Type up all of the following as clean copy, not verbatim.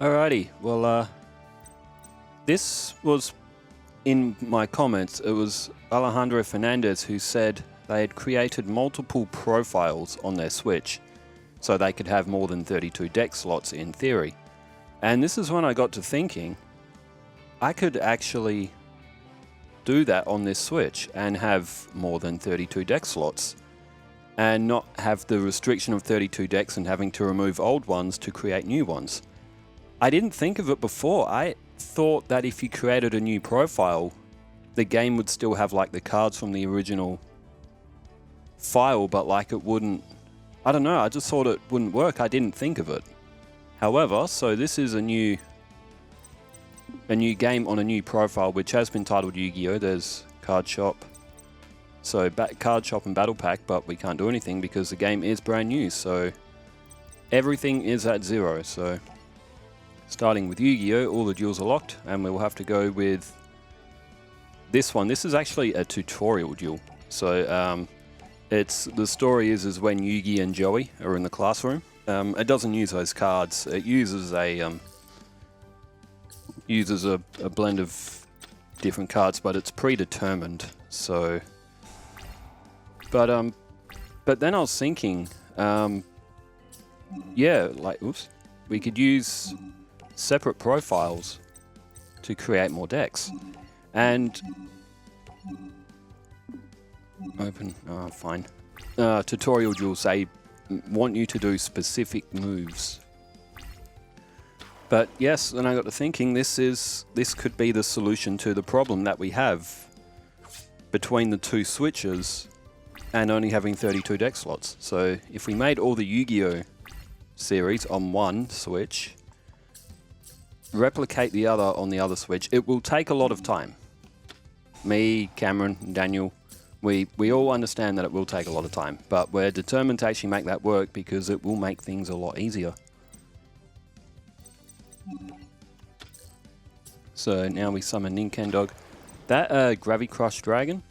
Alrighty, well, this was in my comments. It was Alejandro Fernandez who said they had created multiple profiles on their Switch so they could have more than 32 deck slots in theory. And this is when I got to thinking, I could actually do that on this Switch and have more than 32 deck slots and not have the restriction of 32 decks and having to remove old ones to create new ones. I didn't think of it before. I thought that if you created a new profile, the game would still have like the cards from the original file, but like it wouldn't. I don't know, I just thought it wouldn't work. I didn't think of it. However, so this is a new game on a new profile which has been titled Yu-Gi-Oh! There's Card Shop. So Card Shop and Battle Pack, but we can't do anything because the game is brand new, so everything is at 0. So starting with Yu-Gi-Oh! All the duels are locked, and we'll have to go with this one. This is actually a tutorial duel. So the story is when Yugi and Joey are in the classroom. It doesn't use those cards. It uses a blend of different cards, but it's predetermined. So, but then I was thinking, yeah, like we could use separate profiles to create more decks. And fine. Tutorial duels, they want you to do specific moves. But yes, then I got to thinking, this could be the solution to the problem that we have between the two switches and only having 32 deck slots. So if we made all the Yu-Gi-Oh! Series on one switch, replicate the other on the other switch, it will take a lot of time. Me, Cameron, and Daniel, we all understand that it will take a lot of time, but we're determined to actually make that work because it will make things a lot easier. So now we summon Ninkendog. That Gravi-Crush Dragon,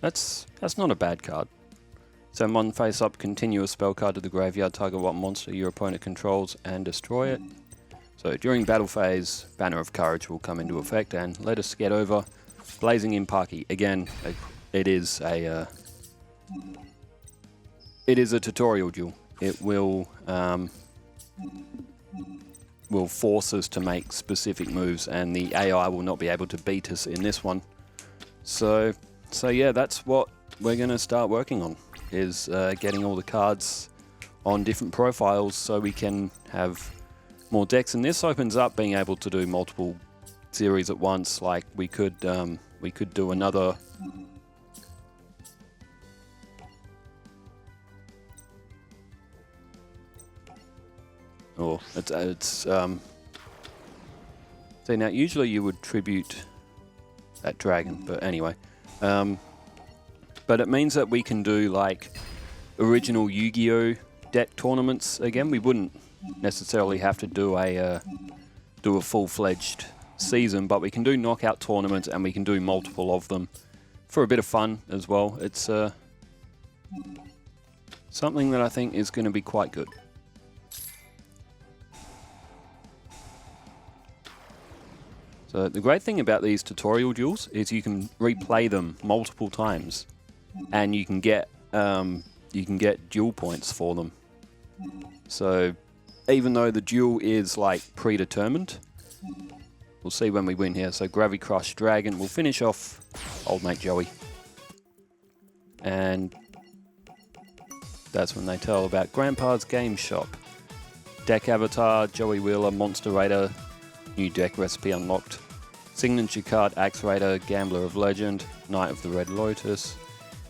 that's not a bad card. So one face up, continue a spell card to the graveyard, target what monster your opponent controls and destroy it. So during battle phase, Banner of Courage will come into effect, and let us get over Blazing Impaki. Again, it is a tutorial duel. It will force us to make specific moves, and the AI will not be able to beat us in this one. So yeah, that's what we're going to start working on, is getting all the cards on different profiles so we can have more decks. And this opens up being able to do multiple series at once. Like we could do another. Oh, see, now usually you would tribute that dragon, but anyway. But it means that we can do like original Yu-Gi-Oh! Deck tournaments again. We wouldn't necessarily have to do a full-fledged season, but we can do knockout tournaments and we can do multiple of them for a bit of fun as well. It's something that I think is going to be quite good. So the great thing about these tutorial duels is you can replay them multiple times, and you can get duel points for them. So even though the duel is like predetermined, we'll see when we win here. So Gravi-Crush Dragon will finish off old mate Joey, and that's when they tell about Grandpa's Game Shop. Deck Avatar, Joey Wheeler, Monster Raider, new deck recipe unlocked. Signature card, Axe Raider, Gambler of Legend, Knight of the Red Lotus,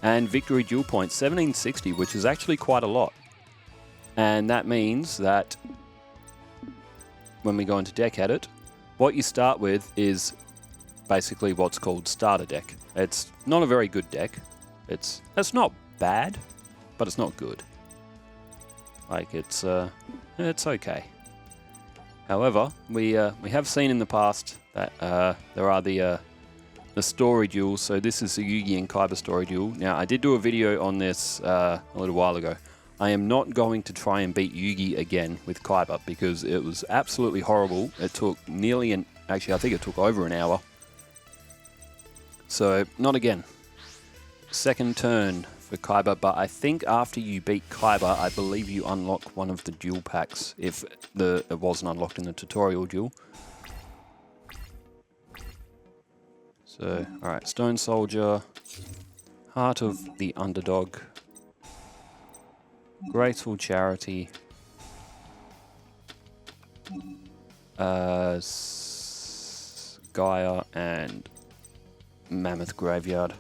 and Victory Duel Points, 1760, which is actually quite a lot. And that means that when we go into Deck Edit, what you start with is basically what's called Starter Deck. It's not a very good deck. It's not bad, but it's not good. Like it's okay. However, we have seen in the past that there are the story duels. So this is the Yugi and Kaiba story duel. Now, I did do a video on this a little while ago. I am not going to try and beat Yugi again with Kaiba because it was absolutely horrible. It took actually I think it took over an hour. So, not again. Second turn for Kaiba, but I think after you beat Kaiba, I believe you unlock one of the duel packs, if it wasn't unlocked in the tutorial duel. So, alright, Stone Soldier, Heart of the Underdog, Graceful Charity, Gaia, and Mammoth Graveyard.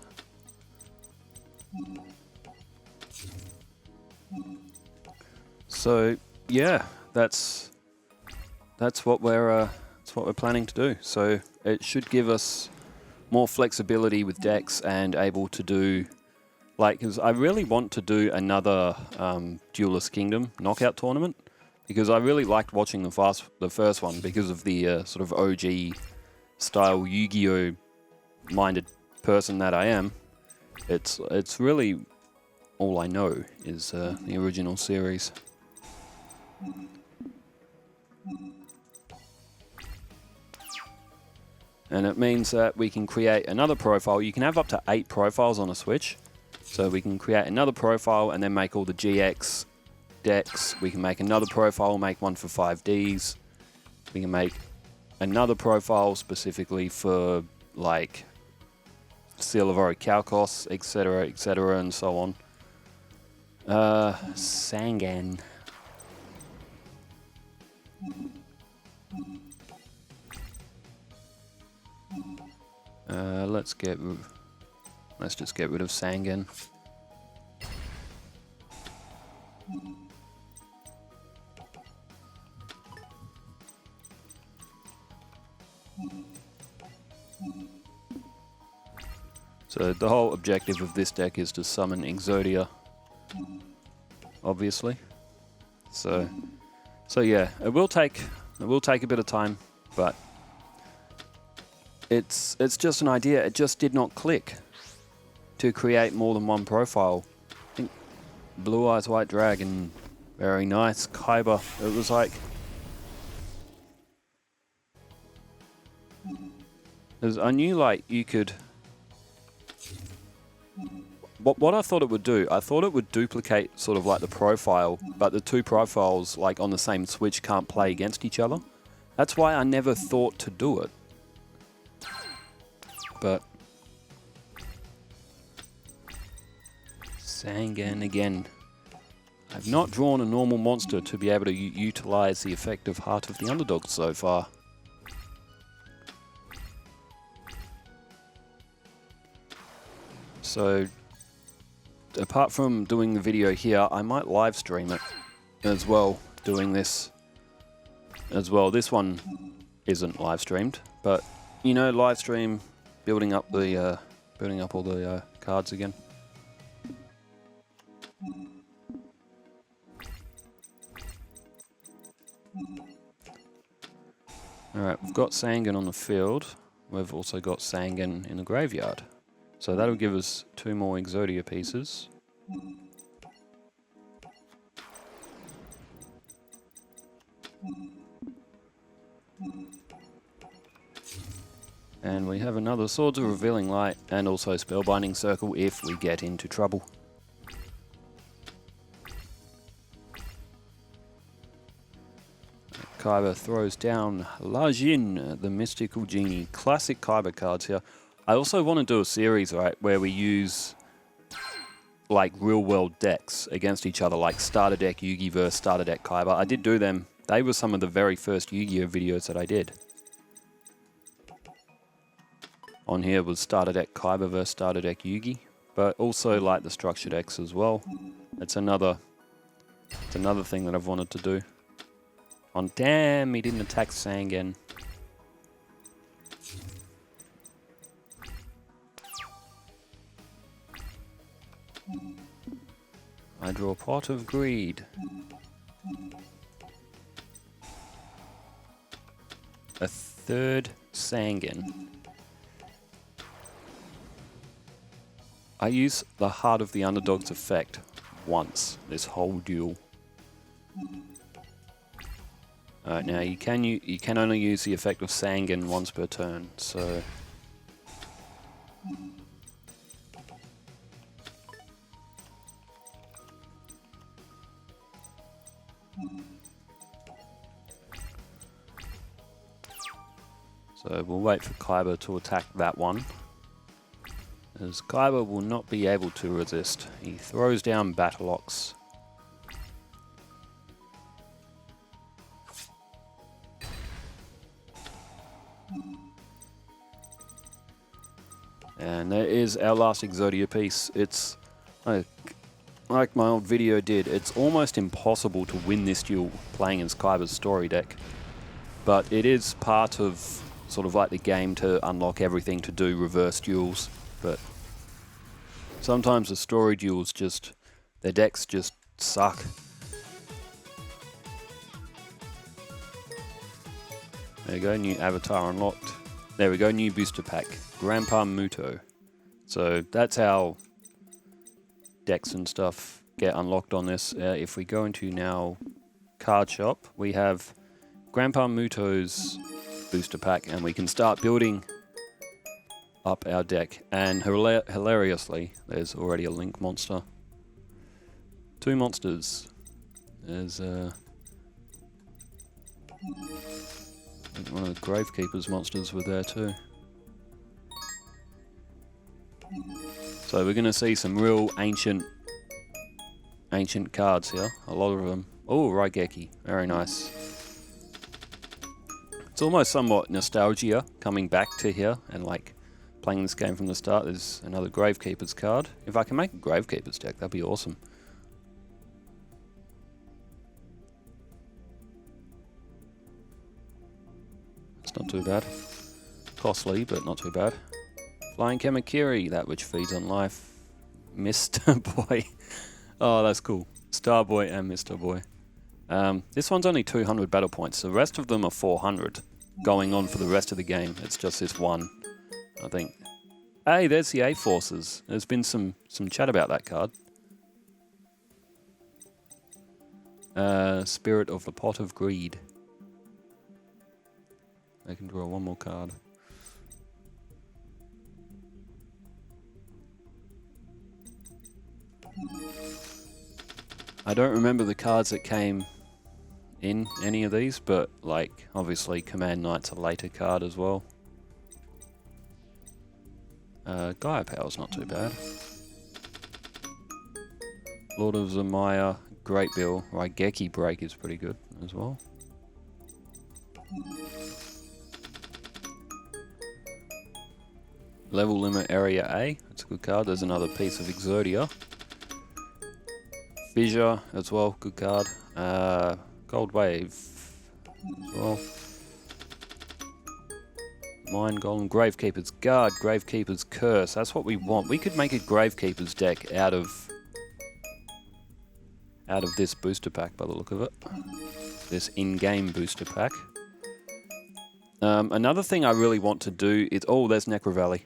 So yeah, that's what we're planning to do. So it should give us more flexibility with decks and able to do, like, because I really want to do another Duelist Kingdom knockout tournament, because I really liked watching the first one because of the sort of OG style Yu-Gi-Oh minded person that I am. It's really all I know is the original series. And it means that we can create another profile. You can have up to 8 profiles on a Switch. So we can create another profile and then make all the GX decks. We can make another profile, make one for 5Ds. We can make another profile specifically for, like, Seal of Orichalcos, etc., and so on. Sangan. Let's just get rid of Sangan. So the whole objective of this deck is to summon Exodia, obviously. So yeah, it will take a bit of time, but it's just an idea. It just did not click to create more than one profile. I think Blue Eyes White Dragon, very nice. Kaiba, it was like, I knew, like, you could. What I thought it would do, I thought it would duplicate sort of like the profile, but the two profiles, like, on the same Switch can't play against each other. That's why I never thought to do it. But Sangan again. I've not drawn a normal monster to be able to utilize the effect of Heart of the Underdog so far. So, apart from doing the video here, I might live stream it as well, doing this as well. This one isn't live streamed, but, you know, live stream, building up all the cards again. Alright, we've got Sangan on the field. We've also got Sangan in the graveyard. So that'll give us 2 more Exodia pieces. And we have another Swords of Revealing Light and also Spellbinding Circle if we get into trouble. Kaiba throws down Lajin, the Mystical Genie. Classic Kaiba cards here. I also want to do a series, right, where we use, like, real-world decks against each other, like Starter Deck Yugi versus Starter Deck Kaiba. I did do them. They were some of the very first Yu-Gi-Oh videos that I did. On here was Starter Deck Kaiba versus Starter Deck Yugi, but also, like, the structure decks as well. It's another thing that I've wanted to do. Oh, damn, he didn't attack Sangan. I draw Pot of Greed. A third Sangan. I use the Heart of the Underdog's effect. once, this whole duel. Alright, now you can only use the effect of Sangan once per turn, so... So we'll wait for Kaiba to attack that one, as Kaiba will not be able to resist. He throws down Battle Ox. And there is our last Exodia piece. It's, like my old video did, it's almost impossible to win this duel playing as Kaiba's story deck. But it is part of sort of like the game to unlock everything to do reverse duels. But sometimes the story duels just, their decks just suck. There we go, new avatar unlocked. There we go, new booster pack, Grandpa Muto. So that's how decks and stuff get unlocked on this. If we go into now card shop, we have Grandpa Muto's booster pack, and we can start building up our deck. And hilariously, there's already a Link monster. 2 monsters. There's I think one of the Gravekeeper's monsters were there too. So we're going to see some real ancient cards here. A lot of them. Oh, Raigeki. Very nice. It's almost somewhat nostalgia coming back to here and like playing this game from the start. There's another Gravekeeper's card. If I can make a Gravekeeper's deck, that'd be awesome. It's not too bad. Costly, but not too bad. Flying Kamakiri, that which feeds on life. Mr. Boy. Oh, that's cool. Starboy and Mr. Boy. This one's only 200 battle points. The rest of them are 400 going on for the rest of the game. It's just this one, I think. Hey, there's the A-Forces. There's been some chat about that card. Spirit of the Pot of Greed. I can draw one more card. I don't remember the cards that came in any of these, but like obviously Command Knight's a later card as well. Gaia Power's not too bad. Lord of Zamaya, Great Bill, Raigeki Break is pretty good as well. Level Limit Area A, that's a good card. There's another piece of Exodia. Fissure as well, good card. Gold Wave as well. Mind Golem, Gravekeeper's Guard, Gravekeeper's Curse. That's what we want. We could make a Gravekeeper's deck out of this booster pack by the look of it. This in-game booster pack. Another thing I really want to do is... Oh, there's Necro Valley.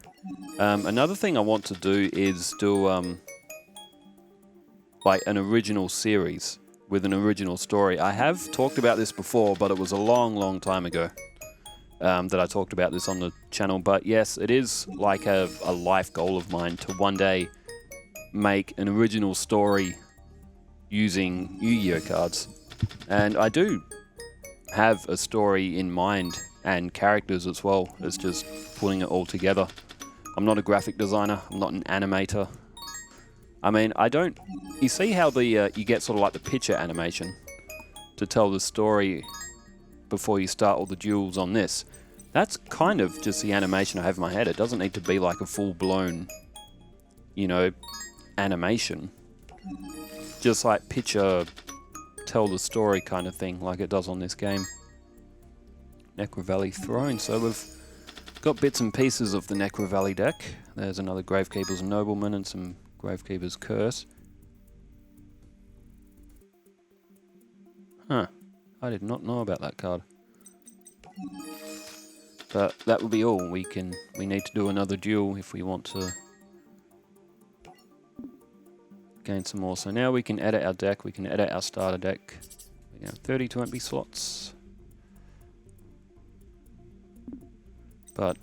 Another thing I want to do is do like an original series with an original story. I have talked about this before, but it was a long, long time ago that I talked about this on the channel. But yes, it is like a life goal of mine to one day make an original story using Yu-Gi-Oh cards. And I do have a story in mind and characters as well. It's just putting it all together. I'm not a graphic designer. I'm not an animator. I mean, I don't... You see how the you get sort of like the picture animation to tell the story before you start all the duels on this? That's kind of just the animation I have in my head. It doesn't need to be like a full-blown, you know, animation. Just like picture, tell the story kind of thing, like it does on this game. Necro Valley Throne. So we've got bits and pieces of the Necro Valley deck. There's another Gravekeeper's Nobleman and some Gravekeeper's Curse. Huh. I did not know about that card. But that will be all. We need to do another duel if we want to gain some more. So now we can edit our deck. We can edit our starter deck. We have 32 empty slots. But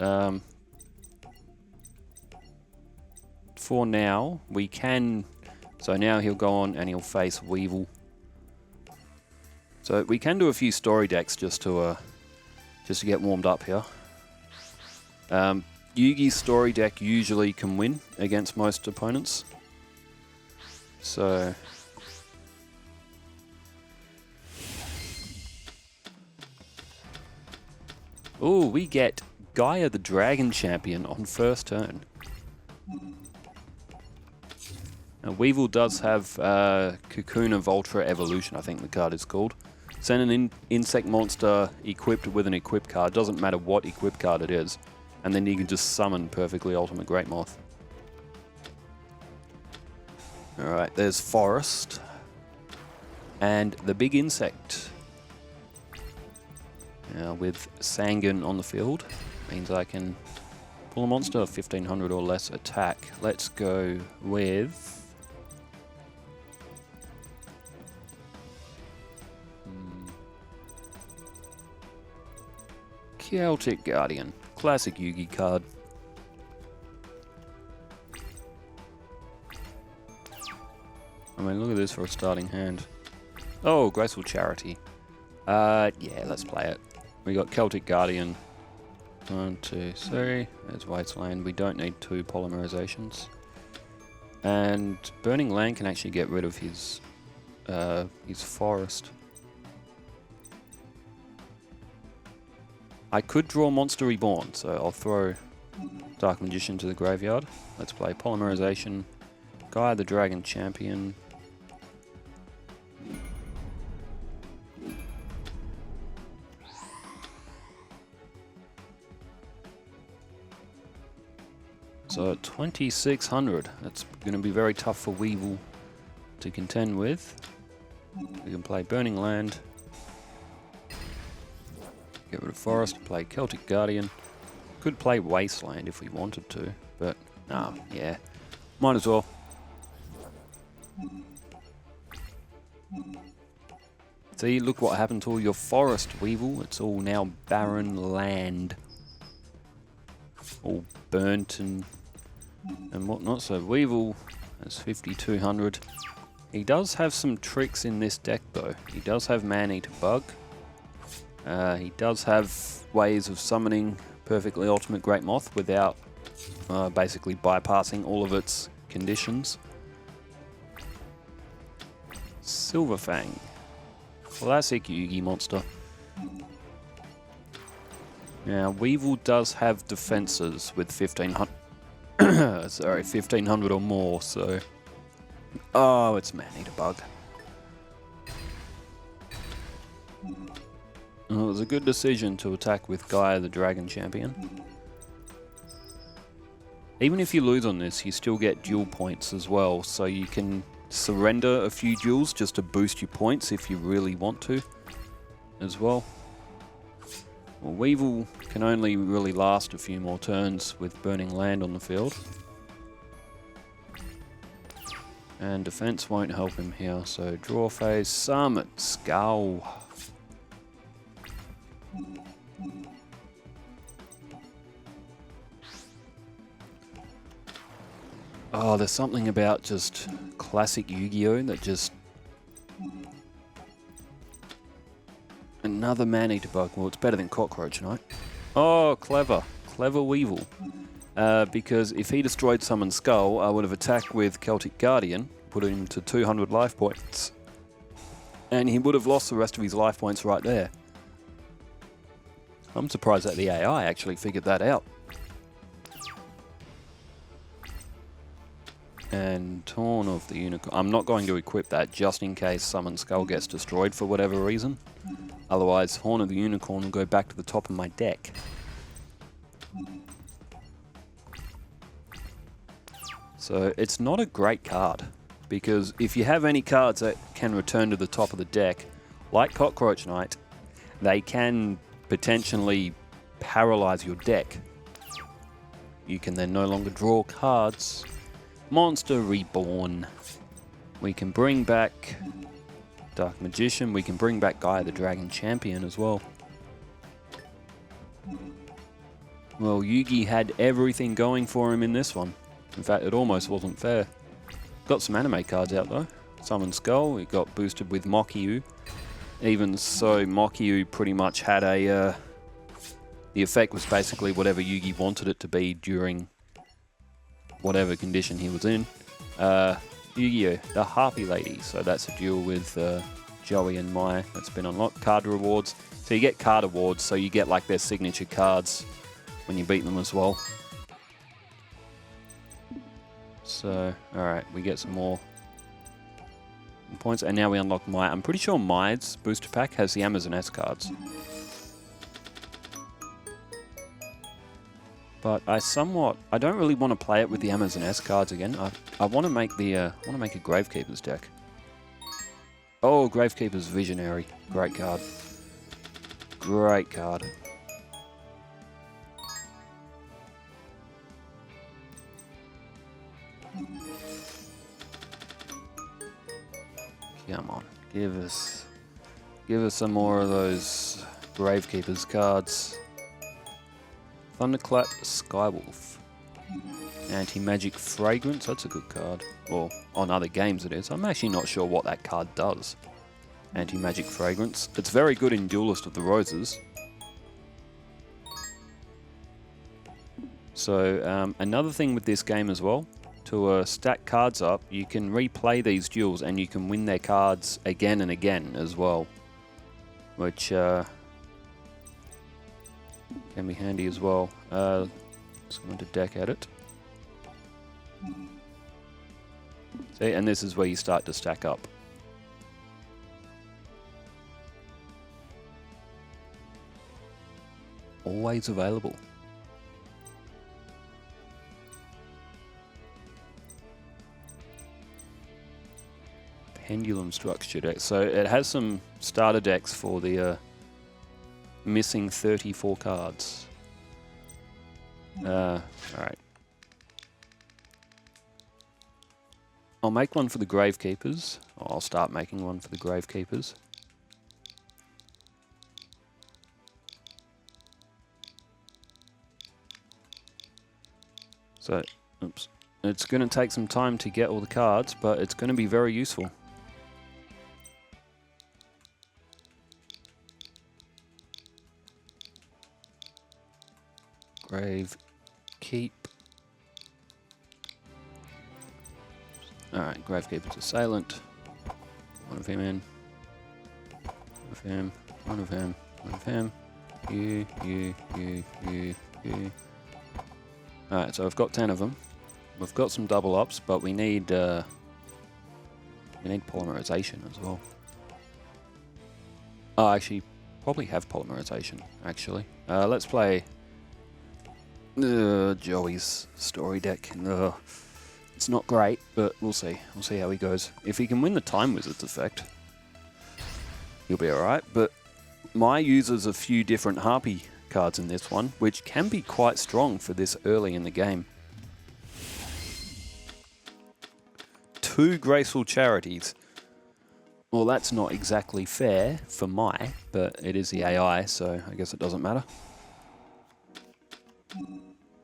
for now, we can... So now he'll go on and he'll face Weevil. So we can do a few story decks just to get warmed up here. Yugi's story deck usually can win against most opponents. So... Ooh, we get Gaia the Dragon Champion on first turn. Now, Weevil does have Cocoon of Ultra Evolution, I think the card is called. Send an insect monster equipped with an equip card, doesn't matter what equip card it is, and then you can just summon Perfectly Ultimate Great Moth. Alright, there's Forest. And the big insect. Now with Sangan on the field, means I can pull a monster of 1500 or less attack. Let's go with... Celtic Guardian. Classic Yugi card. I mean, look at this for a starting hand. Oh, Graceful Charity. Yeah, let's play it. We got Celtic Guardian. 1, 2, 3. There's Wasteland. We don't need 2 polymerizations. And Burning Land can actually get rid of his forest. I could draw Monster Reborn, so I'll throw Dark Magician to the graveyard. Let's play Polymerization. Gaia the Dragon Champion. So 2600. That's going to be very tough for Weevil to contend with. We can play Burning Land. Get rid of Forest, play Celtic Guardian. Could play Wasteland if we wanted to, but nah, yeah. Might as well. See, look what happened to all your forest, Weevil. It's all now barren land. All burnt and whatnot. So Weevil has 5200. He does have some tricks in this deck though. He does have Man-Eater Bug. He does have ways of summoning Perfectly Ultimate Great Moth without basically bypassing all of its conditions. Silverfang. Classic Yugi monster. Now, Weevil does have defenses with 1500. Sorry, 1500 or more, so... Oh, it's Man-Eater Bug. Well, it was a good decision to attack with Gaia the Dragon Champion. Even if you lose on this, you still get duel points as well, so you can surrender a few duels just to boost your points if you really want to as well. Well, Weevil can only really last a few more turns with Burning Land on the field. And defense won't help him here, so draw phase, summon, Skull. Oh, there's something about just classic Yu-Gi-Oh! That just... Another Man-Eater Bug. Well, it's better than Cockroach Knight. Oh, clever. Clever Weevil. Because if he destroyed Summon Skull, I would have attacked with Celtic Guardian, put him to 200 life points. And he would have lost the rest of his life points right there. I'm surprised that the AI actually figured that out. And Torn of the Unicorn. I'm not going to equip that just in case Summon Skull gets destroyed for whatever reason. Otherwise, Horn of the Unicorn will go back to the top of my deck. So it's not a great card, because if you have any cards that can return to the top of the deck, like Cockroach Knight, they can potentially paralyze your deck. You can then no longer draw cards. Monster Reborn. We can bring back Dark Magician. We can bring back Gaia the Dragon Champion as well. Well, Yugi had everything going for him in this one. In fact, it almost wasn't fair. Got some anime cards out though. Summon Skull, it got boosted with Mokyu. Even so, Mokyu pretty much had a... the effect was basically whatever Yugi wanted it to be during whatever condition he was in. Yugioh, the Harpy Lady. So that's a duel with Joey and Mai that's been unlocked. Card rewards. So you get card awards, so you get like their signature cards when you beat them as well. So, alright, we get some more points, and now we unlock Mai. I'm pretty sure Mai's booster pack has the Amazon S cards. But I don't really want to play it with the Amazon S cards again. I want to make a Gravekeeper's deck. Oh, Gravekeeper's Visionary. Great card. Great card. Come on, give us some more of those Gravekeeper's cards. Thunderclap, Skywolf. Anti-Magic Fragrance, that's a good card. Well, on other games it is. I'm actually not sure what that card does. Anti-Magic Fragrance. It's very good in Duelist of the Roses. So, another thing with this game as well, to stack cards up, you can replay these duels and you can win their cards again and again as well. Which, can be handy as well. Just going to deck edit. See, and this is where you start to stack up. Always available. Pendulum Structure deck. So it has some starter decks for the missing 34 cards. Alright. I'll make one for the Gravekeepers. I'll start making one for the Gravekeepers. So, oops. It's going to take some time to get all the cards, but it's going to be very useful. Grave Keep. Alright, Gravekeeper's Assailant. One of him in. One of him. One of him. One of him. You. Alright, so I've got 10 of them. We've got some double ups, but we need polymerization as well. Oh, actually, probably have polymerization, actually. Let's play Joey's story deck. It's not great, but we'll see. We'll see how he goes. If he can win the Time Wizard's effect, he'll be alright. But Mai uses a few different Harpy cards in this one, which can be quite strong for this early in the game. 2 Graceful Charities. Well, that's not exactly fair for Mai, but it is the AI, so I guess it doesn't matter.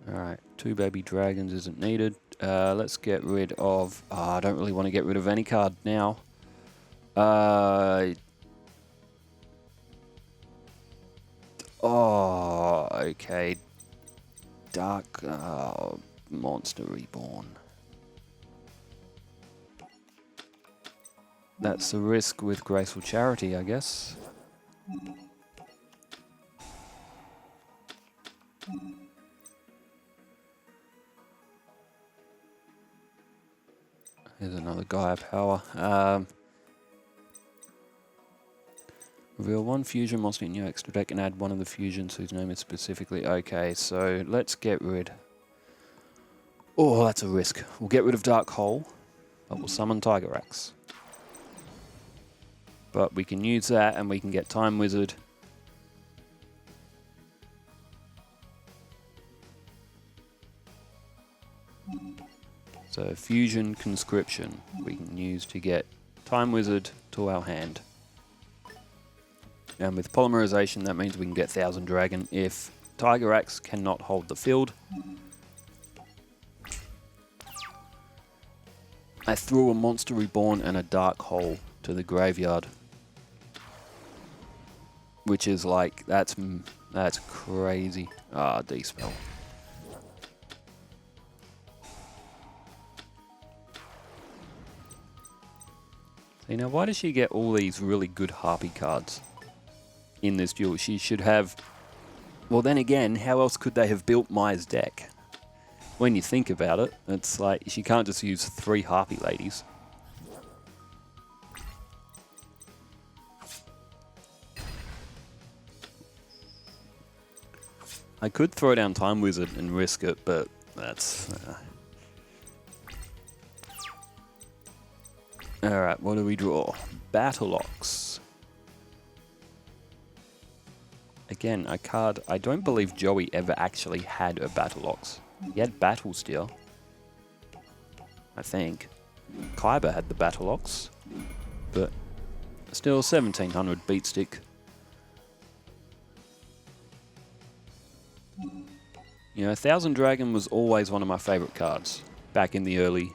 Alright, 2 Baby Dragons isn't needed. Let's get rid of... I don't really want to get rid of any card now. Oh, okay. Dark Monster Reborn. That's the risk with Graceful Charity, I guess. Here's another Gaia Power. Reveal 1 fusion monster in your extra deck and add one of the fusions whose name is specifically... Okay, so let's get rid... Oh, that's a risk. We'll get rid of Dark Hole, but we'll summon Tiger Axe. But we can use that and we can get Time Wizard. So Fusion Conscription we can use to get Time Wizard to our hand. And with Polymerization, that means we can get Thousand Dragon if Tiger Axe cannot hold the field. I threw a Monster Reborn and a Dark Hole to the graveyard. Which is like, that's crazy. Ah, D-Spell. See, now why does she get all these really good Harpy cards in this duel? She should have... Well, then again, how else could they have built Mai's deck? When you think about it, it's like, she can't just use 3 Harpy Ladies. I could throw down Time Wizard and risk it, but that's... Alright, what do we draw? Battle Ox. Again, a card... I don't believe Joey ever actually had a Battle Ox. He had Battle Steel. I think. Kaiba had the Battle Ox. But still 1700 beat stick. You know, Thousand Dragon was always one of my favourite cards back in the early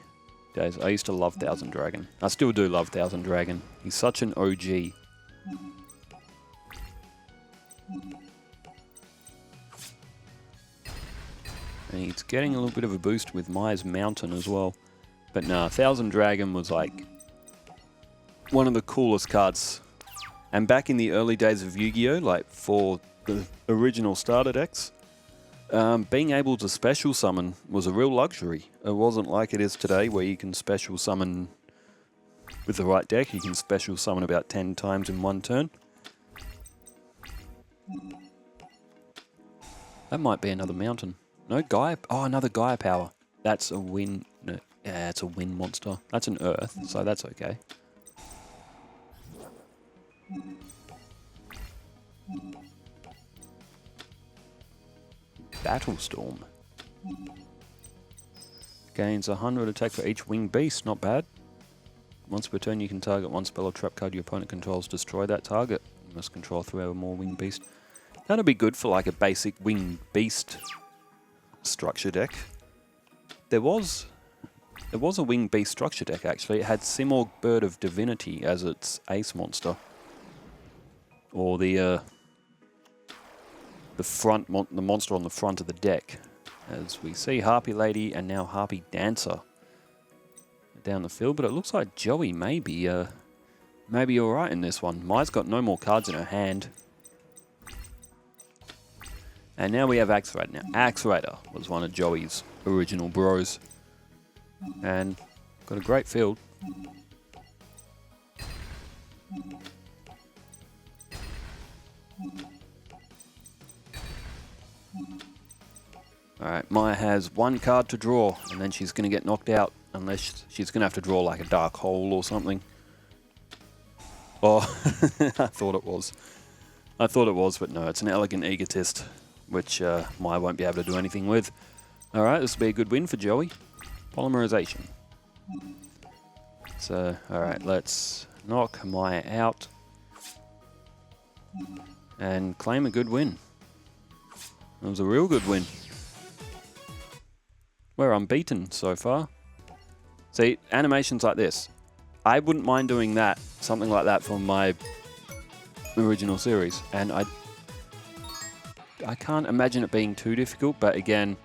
days. I used to love Thousand Dragon. I still do love Thousand Dragon. He's such an OG. And he's getting a little bit of a boost with Mai's Mountain as well. But nah, Thousand Dragon was like one of the coolest cards. And back in the early days of Yu-Gi-Oh, like for the original starter decks, being able to special summon was a real luxury. It wasn't like it is today where you can special summon with the right deck. You can special summon about 10 times in one turn. That might be another mountain. No, Gaia. Oh, another Gaia power. That's a wind. No, yeah, it's a wind monster. That's an earth, so that's okay. Battlestorm. Gains 100 attack for each winged beast. Not bad. Once per turn, you can target one spell or trap card your opponent controls. Destroy that target. You must control 3 or more winged beast. That'd be good for like a basic winged beast structure deck. There was a winged beast structure deck actually. It had Simorgh Bird of Divinity as its ace monster, or the monster on the front of the deck. As we see Harpy Lady and now Harpy Dancer down the field, but it looks like Joey may be alright in this one. Mai's got no more cards in her hand. And now we have Axe Raider. Now, Axe Raider was one of Joey's original bros. And got a great field. Alright, Maya has 1 card to draw, and then she's going to get knocked out, unless she's going to have to draw like a Dark Hole or something. Oh, I thought it was. But no, it's an Elegant Egotist, which Maya won't be able to do anything with. Alright, this will be a good win for Joey. Polymerization. So, alright, let's knock Maya out and claim a good win. It was a real good win. We're unbeaten so far. See, animations like this. I wouldn't mind doing that, something like that for my original series. And I can't imagine it being too difficult, but again,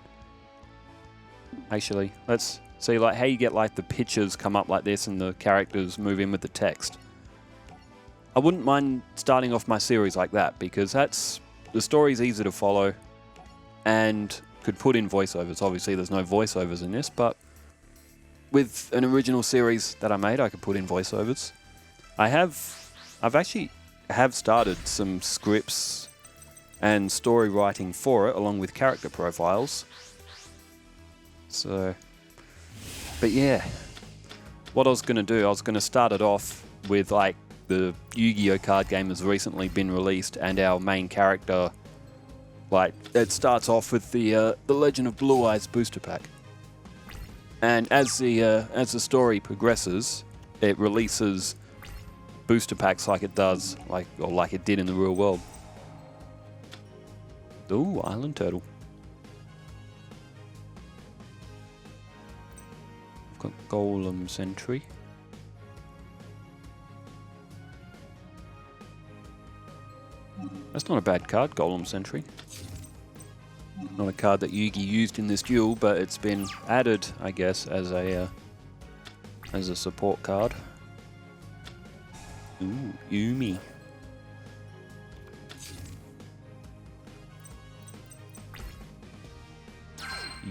actually, let's see like how you get like the pictures come up like this and the characters move in with the text. I wouldn't mind starting off my series like that because the story's easy to follow and could put in voiceovers. Obviously, there's no voiceovers in this, but with an original series that I made, I could put in voiceovers. I've actually started some scripts and story writing for it, along with character profiles. So, but yeah, what I was going to do, I was going to start it off with like the Yu-Gi-Oh card game has recently been released, and our main character, like, it starts off with the Legend of Blue Eyes booster pack. And as the story progresses, it releases booster packs like it does, like it did in the real world. Ooh, Island Turtle. I've got Golem Sentry. That's not a bad card, Golem Sentry. Not a card that Yugi used in this duel, but it's been added, I guess, as a support card. Ooh, Yumi.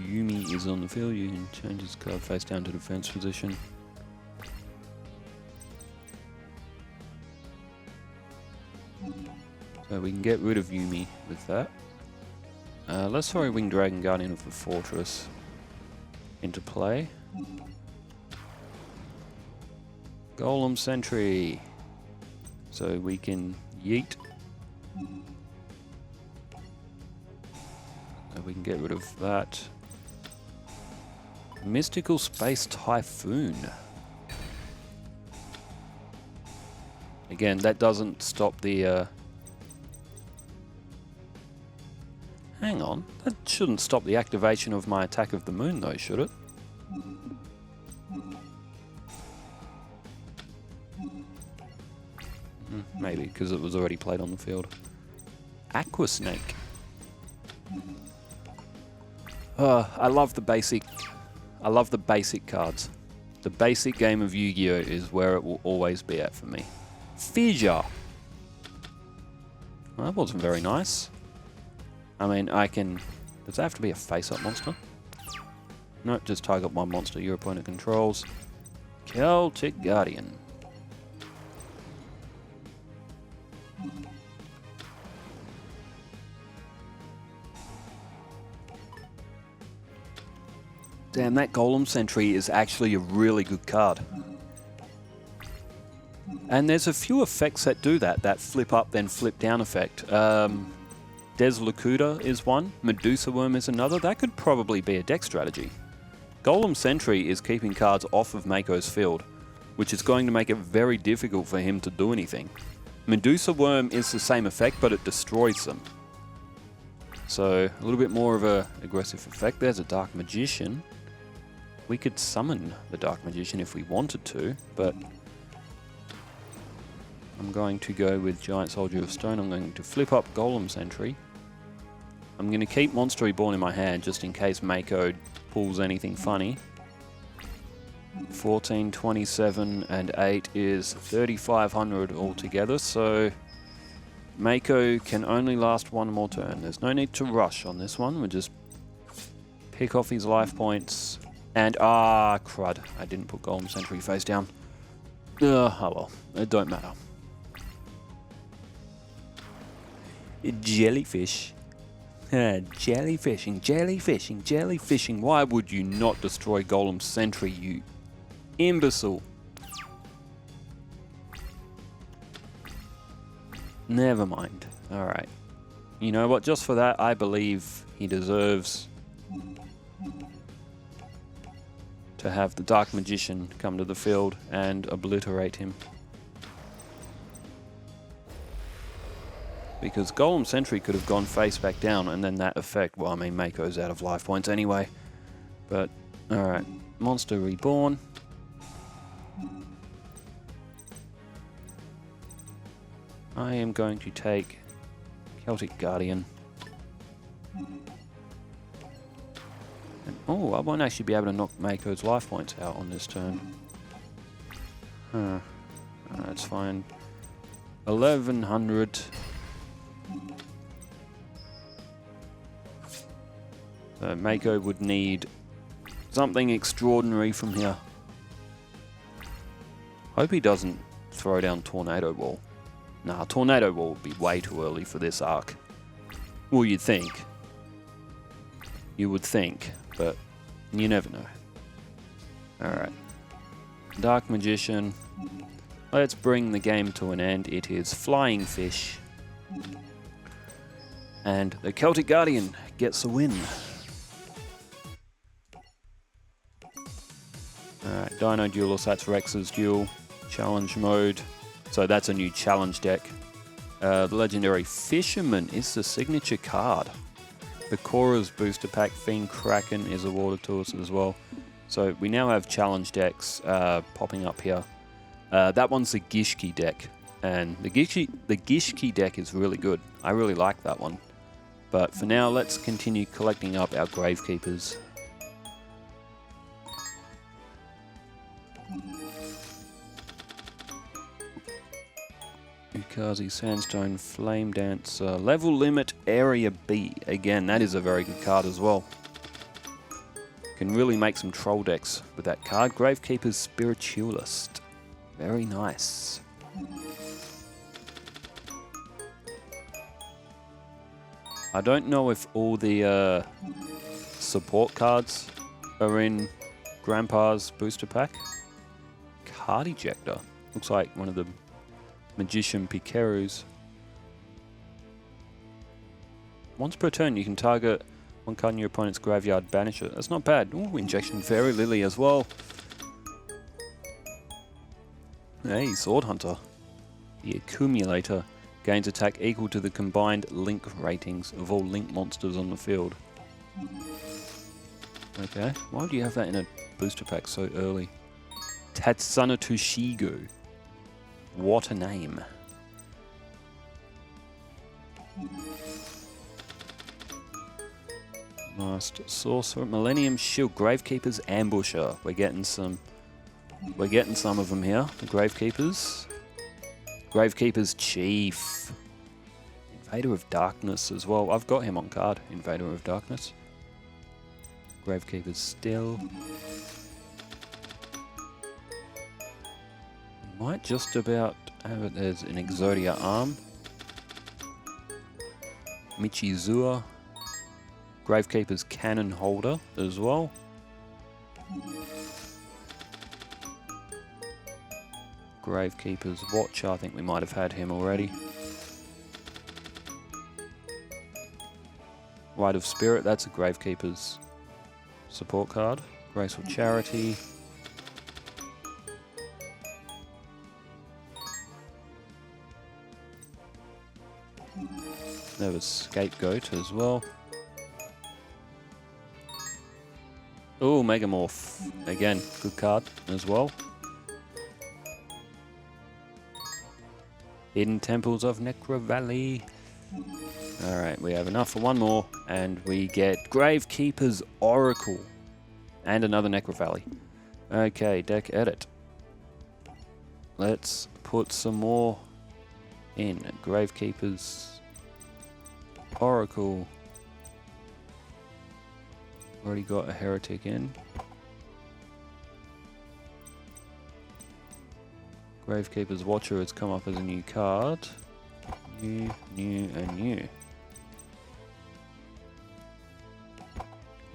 Yumi is on the field. You can change his card face down to defense position. So we can get rid of Yumi with that. Let's throw Winged Dragon Guardian of the Fortress into play. Golem Sentry. So we can yeet. So we can get rid of that. Mystical Space Typhoon. Again, that doesn't stop the... Hang on, that shouldn't stop the activation of my Attack of the Moon though, should it? Maybe, because it was already played on the field. Aqua Snake. I love the basic cards. The basic game of Yu-Gi-Oh! Is where it will always be at for me. Fissure. Well, that wasn't very nice. I mean, I can... Does that have to be a face-up monster? No, just target one monster your opponent controls. Celtic Guardian. Damn, that Golem Sentry is actually a really good card. And there's a few effects that do that, that flip up then flip down effect. Deslakuta is one, Medusa Worm is another. That could probably be a deck strategy. Golem Sentry is keeping cards off of Mako's field, which is going to make it very difficult for him to do anything. Medusa Worm is the same effect, but it destroys them. So, a little bit more of a aggressive effect. There's a Dark Magician. We could summon the Dark Magician if we wanted to, but I'm going to go with Giant Soldier of Stone. I'm going to flip up Golem Sentry. I'm going to keep Monster Reborn in my hand just in case Mako pulls anything funny. 14, 27, and 8 is 3,500 altogether, so Mako can only last one more turn. There's no need to rush on this one. We'll just pick off his life points. And, crud. I didn't put Golem Sentry face down. Oh well, it don't matter. Jellyfish. Jellyfishing, jellyfishing, jellyfishing. Why would you not destroy Golem Sentry, you imbecile? Never mind. Alright. You know what? Just for that, I believe he deserves to have the Dark Magician come to the field and obliterate him. Because Golem Sentry could have gone face back down, and then that effect, well, I mean, Mako's out of life points anyway. But, alright. Monster Reborn. I am going to take Celtic Guardian. And, oh, I won't actually be able to knock Mako's life points out on this turn. That's fine. 1,100. So Mako would need something extraordinary from here. Hope he doesn't throw down Tornado Wall. Nah, Tornado Wall would be way too early for this arc. Well, you'd think. You would think, but you never know. Alright. Dark Magician. Let's bring the game to an end. It is Flying Fish. And the Celtic Guardian gets a win. Dino Duelist, that's Rex's Duel. Challenge mode. So that's a new challenge deck. The Legendary Fisherman is the signature card. The Korra's booster pack, Fiend Kraken, is awarded to us as well. So we now have challenge decks popping up here. That one's the Gishki deck. And the Gishki deck is really good. I really like that one. But for now, let's continue collecting up our Gravekeepers. Ukazi Sandstone Flame Dancer. Level Limit Area B. Again, that is a very good card as well. Can really make some troll decks with that card. Gravekeeper's Spiritualist. Very nice. I don't know if all the support cards are in Grandpa's booster pack. Card Ejector. Looks like one of the Magician Pikerus. Once per turn, you can target one card in your opponent's graveyard, banish it. That's not bad. Ooh, Injection Fairy Lily as well. Hey, Sword Hunter. The Accumulator gains attack equal to the combined Link ratings of all Link monsters on the field. Okay, why do you have that in a booster pack so early? Tatsuna Tushigo. What a name. Last Sorcerer, Millennium Shield, Gravekeeper's Ambusher. We're getting some of them here. The Gravekeepers. Gravekeeper's Chief. Invader of Darkness as well. I've got him on card. Invader of Darkness. Gravekeeper's Still. Might just about have it as an Exodia Arm. Michizua. Gravekeeper's Cannon Holder as well. Gravekeeper's Watcher, I think we might have had him already. Light of Spirit, that's a Gravekeeper's support card. Graceful Charity. There was Scapegoat as well. Oh, Megamorph. Again, good card as well. Hidden Temples of Necro Valley. Alright, we have enough for one more. And we get Gravekeeper's Oracle. And another Necro Valley. Okay, deck edit. Let's put some more in. Gravekeeper's Oracle. Already got a Heretic in. Gravekeeper's Watcher has come up as a new card. New, and new.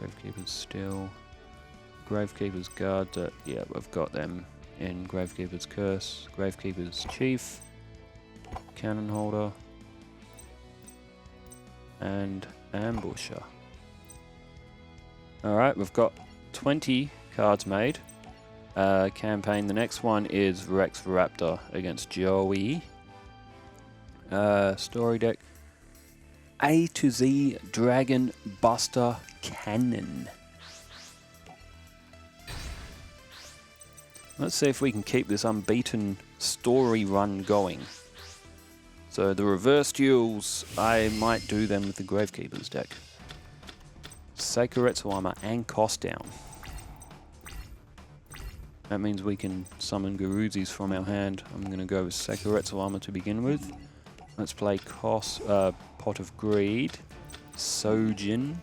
Gravekeeper's Still. Gravekeeper's Guard. Yeah, we've got them in Gravekeeper's Curse. Gravekeeper's Chief. Cannon Holder. And Ambusher. Alright, we've got 20 cards made. Campaign. The next one is Rex Raptor against Joey. Story deck. A to Z Dragon Buster Cannon. Let's see if we can keep this unbeaten story run going. So the reverse duels, I might do them with the Gravekeeper's deck. Seikuretsu Armor and cost down. That means we can summon Garuzis from our hand. I'm going to go with Seikuretsu Armor to begin with. Let's play Pot of Greed, Sojin,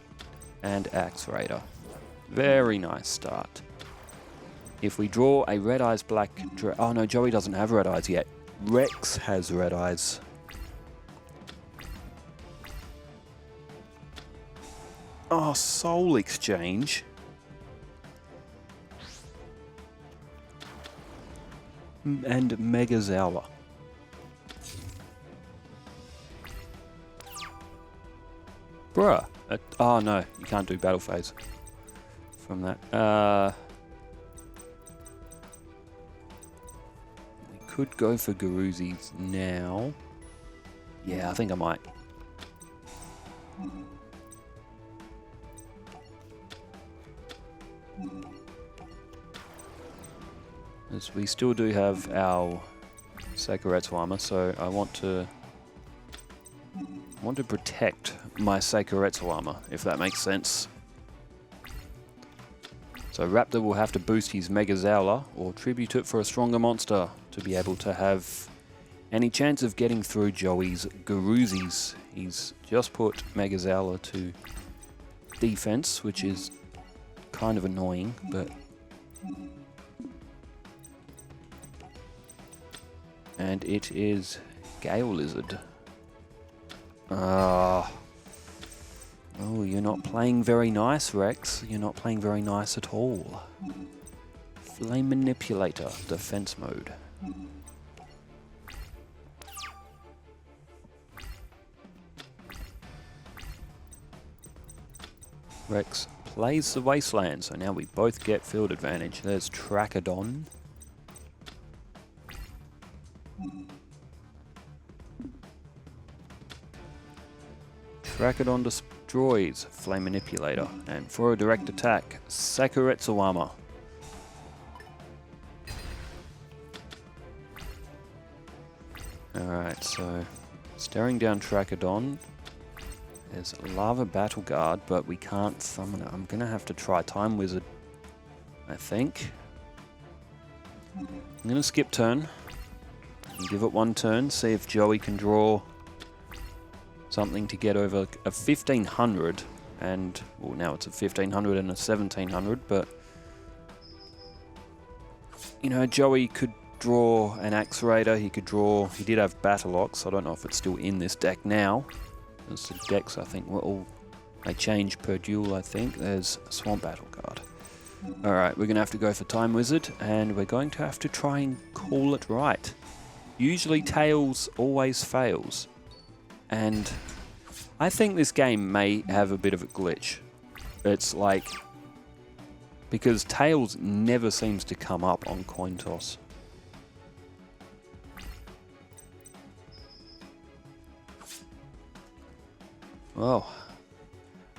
and Axe Raider. Very nice start. If we draw a Red Eyes Black... oh no, Joey doesn't have Red Eyes yet. Rex has Red Eyes. Oh, Soul Exchange. And Megazawa. Bruh. Oh no, you can't do Battle Phase from that. could go for Garuzis now. Yeah, I think I might. As we still do have our Seikuretsu armor, so I want to protect my Seikuretsu armor, if that makes sense. So Raptor will have to boost his Mega Zowler or tribute it for a stronger monster to be able to have any chance of getting through Joey's Garuzis. He's just put Mega Zowler to defense, which is kind of annoying, but... And it is Gale Lizard. Oh, you're not playing very nice, Rex. You're not playing very nice at all. Flame Manipulator, defense mode. Rex plays the Wasteland, so now we both get field advantage. There's Trachodon. Trachodon destroys Flame Manipulator, and for a direct attack, Seikuretsu armor. Alright, so staring down Trachodon. There's Lava Battle Guard, but we can't summon it. I'm gonna have to try Time Wizard, I think. I'm gonna skip turn and give it one turn, see if Joey can draw something to get over a 1500, and well, now it's a 1500 and a 1700, but you know, Joey could draw an Axe Raider, he did have Battle Ox. I don't know if it's still in this deck now. There's the decks, I think, they change per duel, I think. There's Swamp Battle Guard. Alright, we're going to have to go for Time Wizard, and we're going to have to try and call it right. Usually Tails always fails. And I think this game may have a bit of a glitch. It's like, because Tails never seems to come up on coin toss. Well,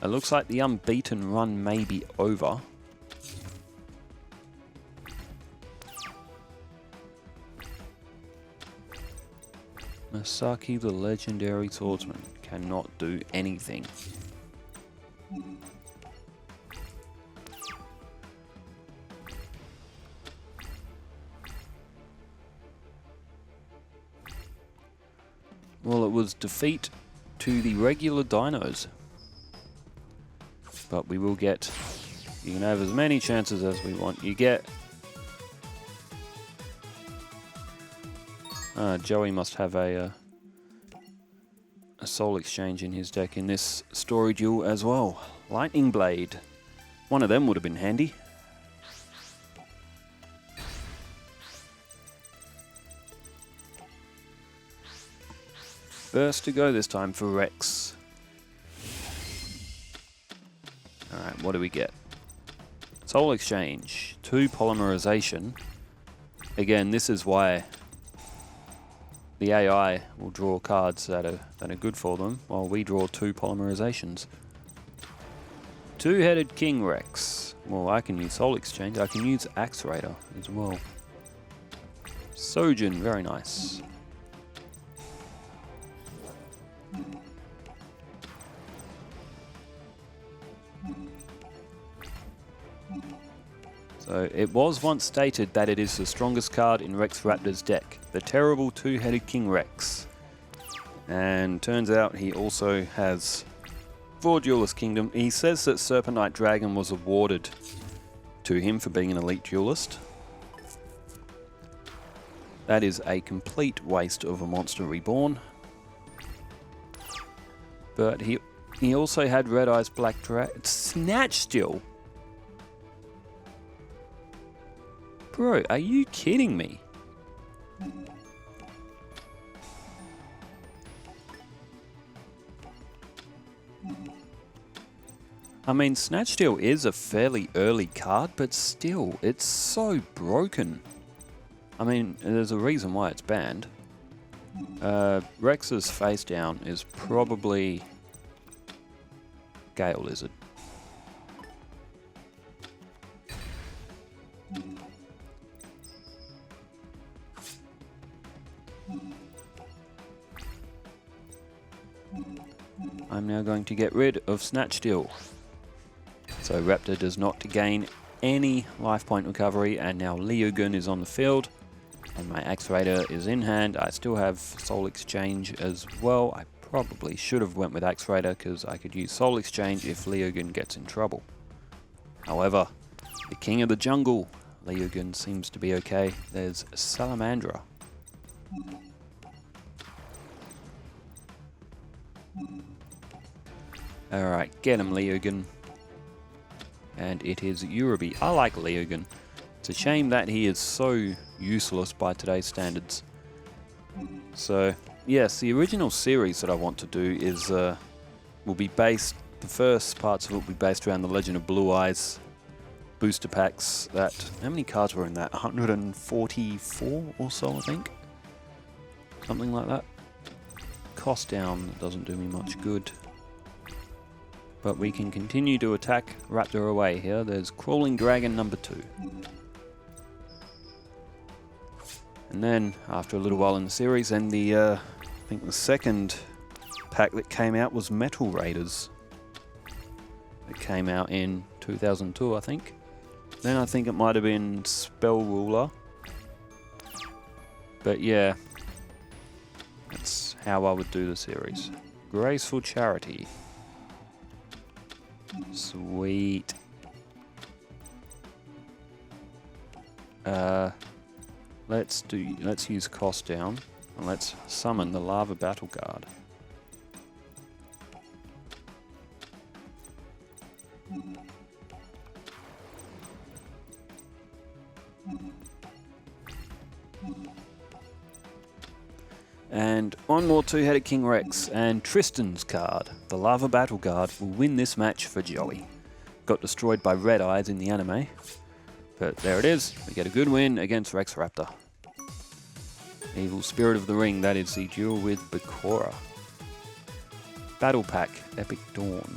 it looks like the unbeaten run may be over. Masaki, the legendary swordsman, cannot do anything. Well, it was defeat to the regular dinos. But we will get... You can have as many chances as we want. You get... Joey must have a soul exchange in his deck in this story duel as well. Lightning Blade. One of them would have been handy. First to go this time for Rex. Alright, what do we get? Soul Exchange. 2 Polymerization. Again, this is why the AI will draw cards that are good for them, while we draw 2 Polymerizations. 2-headed King Rex. Well, I can use Soul Exchange. I can use Axe Raider as well. Sojin, very nice. So it was once stated that it is the strongest card in Rex Raptor's deck, the terrible 2-headed King Rex. And turns out he also has 4 Duelist Kingdom. He says that Serpentite Dragon was awarded to him for being an elite duelist. That is a complete waste of a monster reborn. But he also had Red Eyes Black Dragon. Snatch Still! Bro, are you kidding me? I mean, Snatch Steal is a fairly early card, but still, it's so broken. I mean, there's a reason why it's banned. Rex's face down is probably Gale Lizard. I'm now going to get rid of Snatch Steal. So Raptor does not gain any life point recovery, and now Leogun is on the field. And my Axe Raider is in hand. I still have Soul Exchange as well. I probably should have went with Axe Raider because I could use Soul Exchange if Leogun gets in trouble. However, the King of the Jungle, Leogun, seems to be okay. There's Salamandra. Alright, get him, Leogun. And it is Yurubi. I like Leogun. It's a shame that he is so useless by today's standards. So, yes, the original series that I want to do is will be based. The first parts of it will be based around the Legend of Blue Eyes booster packs. That how many cards were in that? 144 or so, I think. Something like that. Cost down doesn't do me much good. But we can continue to attack Raptor away here. There's Crawling Dragon number 2. And then, after a little while in the series, and I think the second pack that came out was Metal Raiders. It came out in 2002, I think. Then I think it might have been Spell Ruler. But yeah, that's how I would do the series. Graceful Charity. Sweet. Let's use cost down, and let's summon the Lava Battle Guard. And one more two-headed King Rex, and Tristan's card, the Lava Battle Guard, will win this match for Joey. Got destroyed by Red Eyes in the anime, but there it is. We get a good win against Rex Raptor. Evil Spirit of the Ring, that is the duel with Bakura. Battle Pack, Epic Dawn.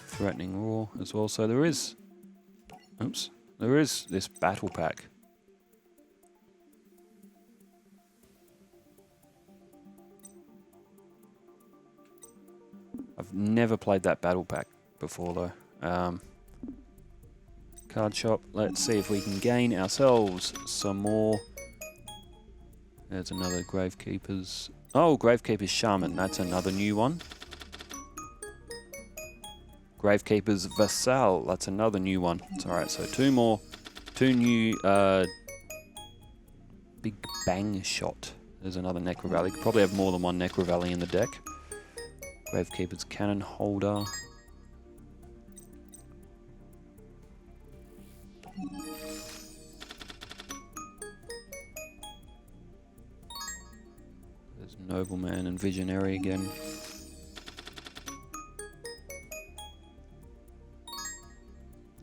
Threatening Roar as well, so there is this Battle Pack. I've never played that Battle Pack before though. Card shop, let's see if we can gain ourselves some more. There's another Gravekeeper's. Oh, Gravekeeper's Shaman, that's another new one. Gravekeeper's Vassal, that's another new one. It's alright, so two new Big Bang Shot. There's another Necro Valley. Could probably have more than one Necro Valley in the deck. Gravekeeper's Cannon Holder. There's Nobleman and Visionary again.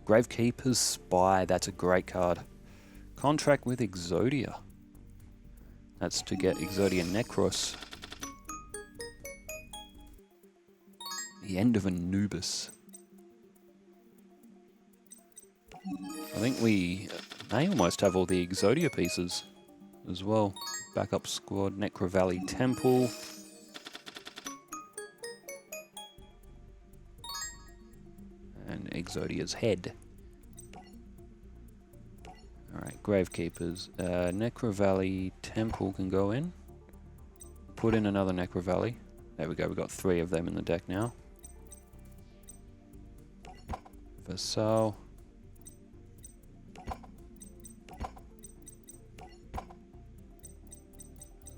Gravekeeper's Spy, that's a great card. Contract with Exodia. That's to get Exodia Necros. The End of Anubis. I think we may almost have all the Exodia pieces as well. Backup squad, Necro Valley Temple. And Exodia's Head. Alright, Gravekeepers. Necro Valley Temple can go in. Put in another Necro Valley. There we go, we've got 3 of them in the deck now. Vassal.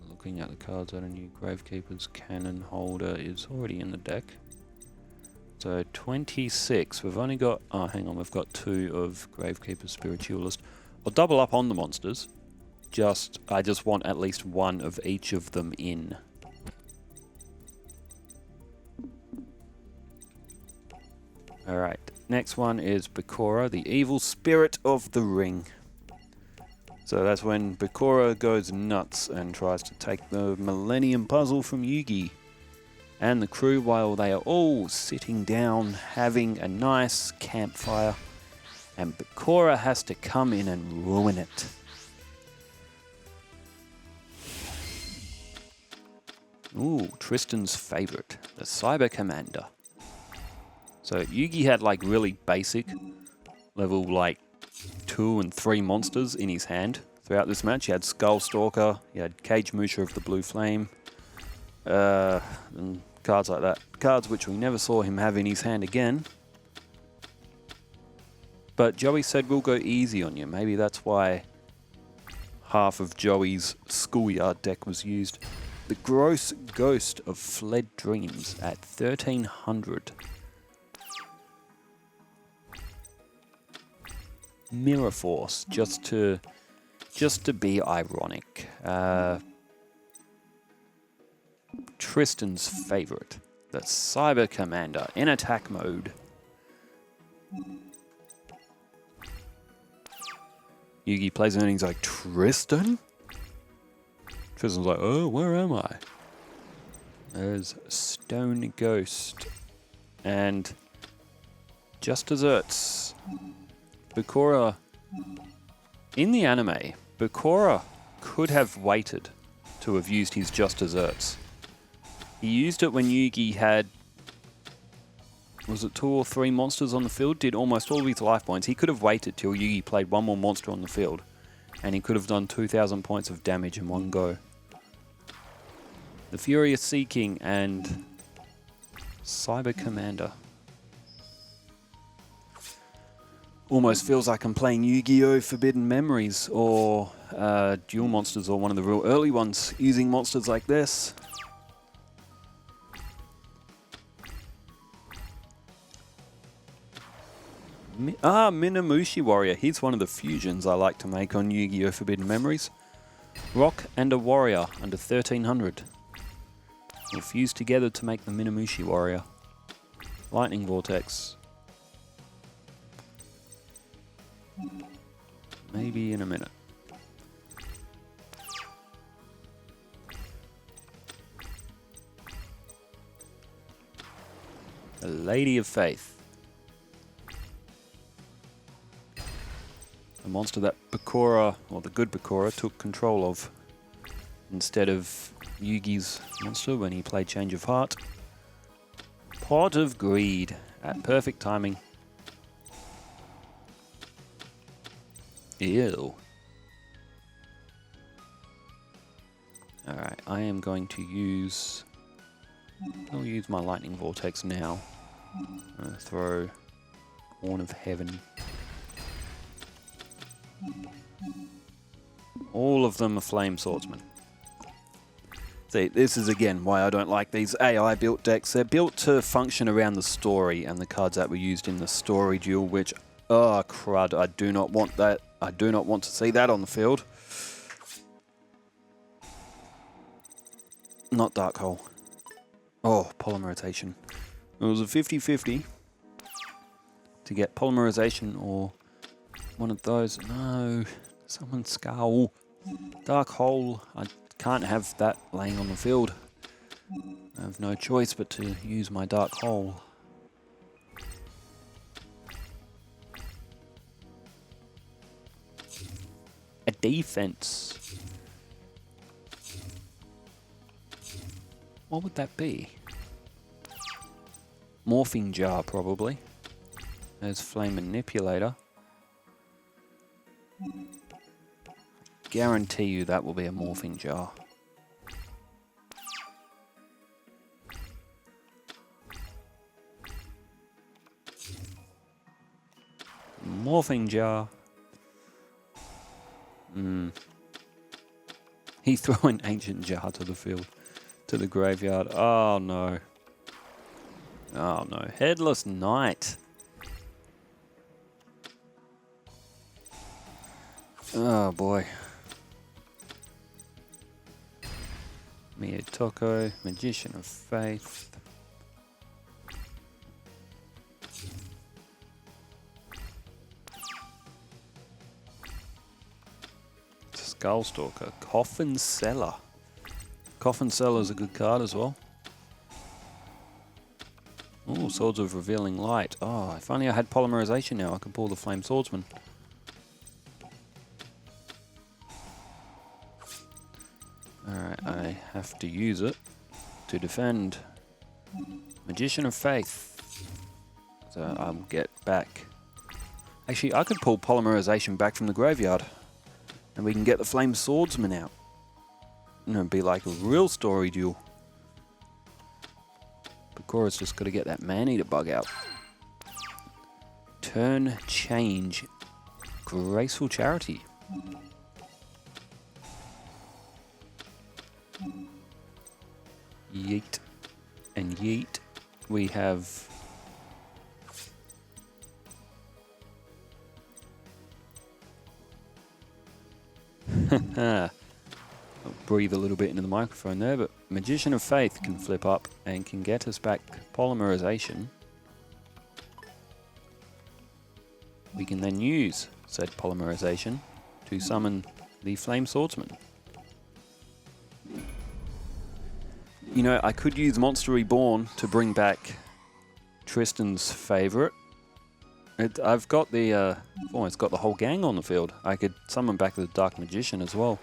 Looking at the cards on a new Gravekeeper's Cannon Holder is already in the deck. So 26. We've only got, oh hang on, we've got 2 of Gravekeeper's Spiritualist. I'll double up on the monsters. I just want at least 1 of each of them in. Alright. Next one is Bakura, the evil spirit of the ring. So that's when Bakura goes nuts and tries to take the Millennium Puzzle from Yugi and the crew while they are all sitting down having a nice campfire, and Bakura has to come in and ruin it. Ooh, Tristan's favorite, the Cyber Commander. So Yugi had like really basic level like 2 and 3 monsters in his hand throughout this match. He had Skull Stalker, he had Cage Musha of the Blue Flame, and cards like that. Cards which we never saw him have in his hand again. But Joey said we'll go easy on you. Maybe that's why half of Joey's schoolyard deck was used. The Gross Ghost of Fled Dreams at 1300. Mirror Force, just to be ironic. Tristan's favorite, the Cyber Commander in attack mode. Yugi plays and he's like, Tristan? Tristan's like, oh, where am I? There's Stone Ghost. And Just Desserts. Bakura, in the anime, Bakura could have waited to have used his Just Desserts. He used it when Yugi had, was it 2 or 3 monsters on the field, did almost all of his life points. He could have waited till Yugi played 1 more monster on the field, and he could have done 2,000 points of damage in one go. The Furious Sea King and Cyber Commander. Almost feels like I'm playing Yu-Gi-Oh! Forbidden Memories or Duel Monsters, or one of the real early ones using monsters like this. Minamushi Warrior. He's one of the fusions I like to make on Yu-Gi-Oh! Forbidden Memories. Rock and a Warrior under 1300. Will fuse together to make the Minamushi Warrior. Lightning Vortex. Maybe in a minute. A Lady of Faith. A monster that Bakura, or the good Bakura, took control of instead of Yugi's monster when he played Change of Heart. Pot of Greed at perfect timing. Ew. Alright, I am going to use... I'll use my Lightning Vortex now. I'm going to throw Horn of Heaven. All of them are Flame Swordsmen. See, this is again why I don't like these AI built decks. They're built to function around the story and the cards that were used in the story duel, which, oh crud, I do not want that. I do not want to see that on the field. Not Dark Hole. Oh, Polymerization. It was a 50-50 to get Polymerization or one of those. No, Summon Skull. Dark Hole. I can't have that laying on the field. I have no choice but to use my Dark Hole. A defense. What would that be? Morphing Jar, probably. There's Flame Manipulator. Guarantee you that will be a Morphing Jar. Morphing Jar. He threw an Ancient Jar to the field, to the graveyard. Oh no. Oh no. Headless Knight. Oh boy. Miyotoko, Magician of Faith. Skullstalker. Coffin Seller. Coffin Seller is a good card as well. Oh, Swords of Revealing Light. Oh, if only I had Polymerization now, I could pull the Flame Swordsman. Alright, I have to use it to defend. Magician of Faith. So I'll get back. Actually, I could pull Polymerization back from the graveyard. And we can get the Flame Swordsman out. And it'd be like a real story duel. Bakora's just got to get that Man-Eater bug out. Turn change. Graceful Charity. Yeet. And yeet. We have... I'll breathe a little bit into the microphone there, but Magician of Faith can flip up and can get us back Polymerization. We can then use said Polymerization to summon the Flame Swordsman. You know, I could use Monster Reborn to bring back Tristan's favorite. I've got the, almost got the whole gang on the field. I could summon back the Dark Magician as well.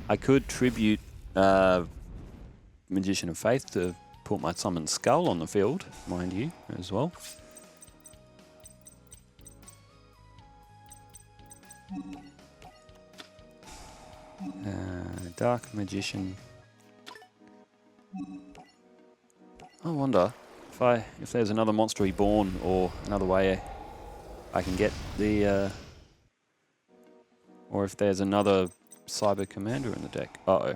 I could tribute Magician of Faith to put my Summon Skull on the field, mind you, as well. Dark Magician. I wonder if there's another Monster Reborn or another way I can get the or if there's another Cyber Commander in the deck. Uh-oh.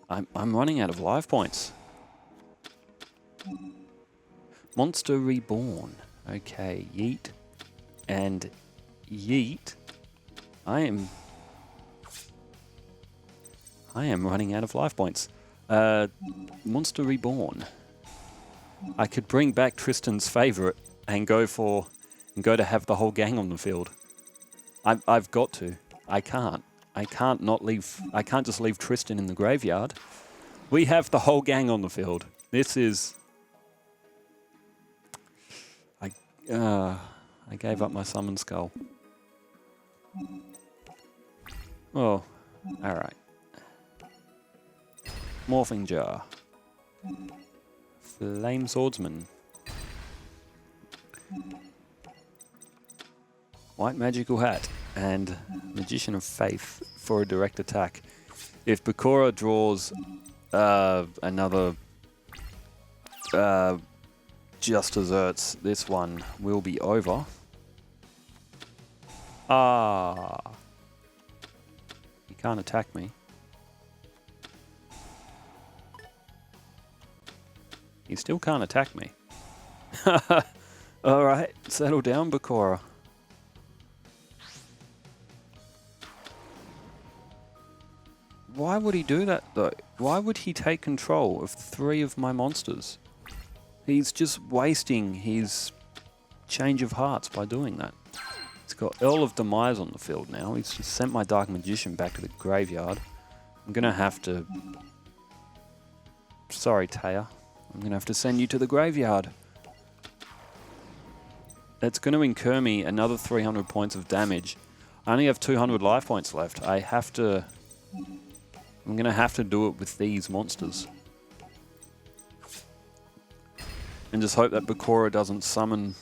I'm running out of life points. Monster Reborn. Okay, yeet and yeet. I am running out of life points. Monster Reborn. I could bring back Tristan's favorite and go to have the whole gang on the field. I've got to. I can't not leave. I can't just leave Tristan in the graveyard. We have the whole gang on the field. This is. I gave up my Summon Skull. Oh, all right. Morphing Jar. Flame Swordsman. White Magical Hat. And Magician of Faith for a direct attack. If Bakura draws another Just Desserts, this one will be over. Ah. He can't attack me. He still can't attack me. Alright, settle down, Bakura. Why would he do that, though? Why would he take control of 3 of my monsters? He's just wasting his change of hearts by doing that. He's got Earl of Demise on the field now. He's just sent my Dark Magician back to the graveyard. I'm going to have to... Sorry, Taya. I'm going to have to send you to the graveyard. That's going to incur me another 300 points of damage. I only have 200 life points left. I'm going to have to do it with these monsters. And just hope that Bakura doesn't summon...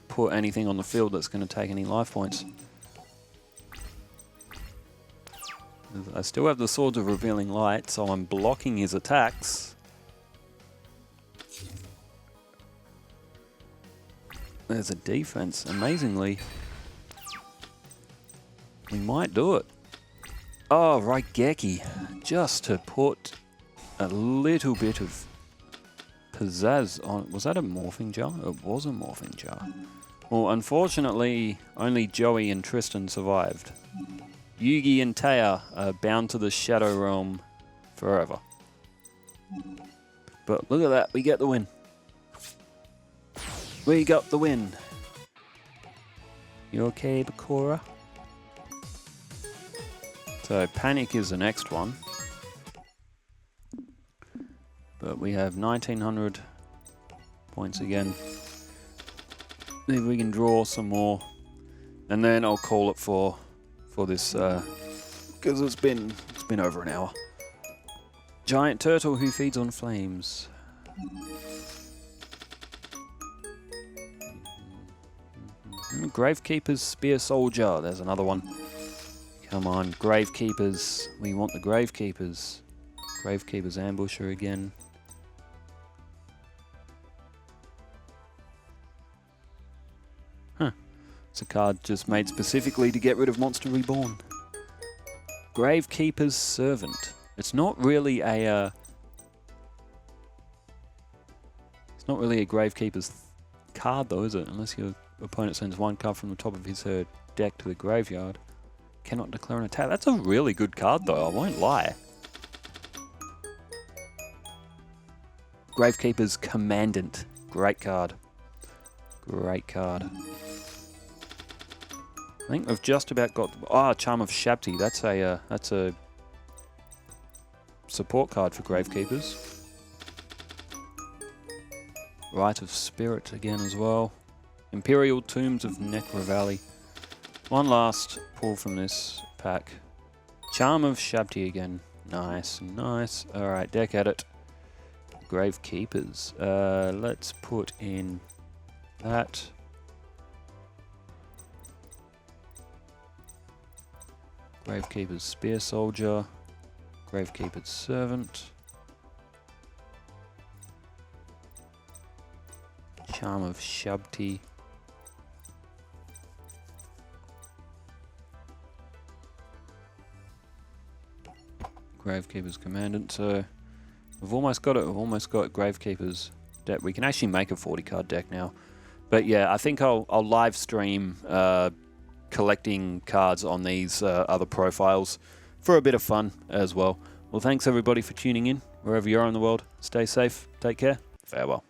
put anything on the field that's going to take any life points. I still have the Swords of Revealing Light, so I'm blocking his attacks. There's a defense. Amazingly, we might do it. Oh, Raigeki. Just to put a little bit of pizzazz on it. Was that a Morphing Jar? It was a Morphing Jar. Well, unfortunately, only Joey and Tristan survived. Yugi and Taya are bound to the Shadow Realm forever. But look at that, we get the win. We got the win. You okay, Bakura? So Panic is the next one. But we have 1900 points again. Maybe we can draw some more. And then I'll call it for this, because it's been over an hour. Giant turtle who feeds on flames. Gravekeeper's Spear Soldier. There's another one. Come on, Gravekeepers. We want the Gravekeepers. Gravekeeper's Ambusher again. Huh. It's a card just made specifically to get rid of Monster Reborn. Gravekeeper's Servant. It's not really a Gravekeeper's card though, is it? Unless your opponent sends one card from the top of his her deck to the graveyard. Cannot declare an attack. That's a really good card though, I won't lie. Gravekeeper's Commandant. Great card. Great card. I think we've just about got... Charm of Shabti. That's a support card for Gravekeepers. Rite of Spirit again as well. Imperial Tombs of Necro Valley. One last pull from this pack. Charm of Shabti again. Nice, nice. Alright, deck edit. Gravekeepers. Let's put in that. Gravekeeper's Spear Soldier. Gravekeeper's Servant. Charm of Shabti. Gravekeeper's Commandant. So we've almost got it. We've almost got Gravekeeper's deck. We can actually make a 40 card deck now. But yeah, I think I'll live stream collecting cards on these other profiles for a bit of fun as well. Well, thanks everybody for tuning in. Wherever you are in the world, stay safe, take care, farewell.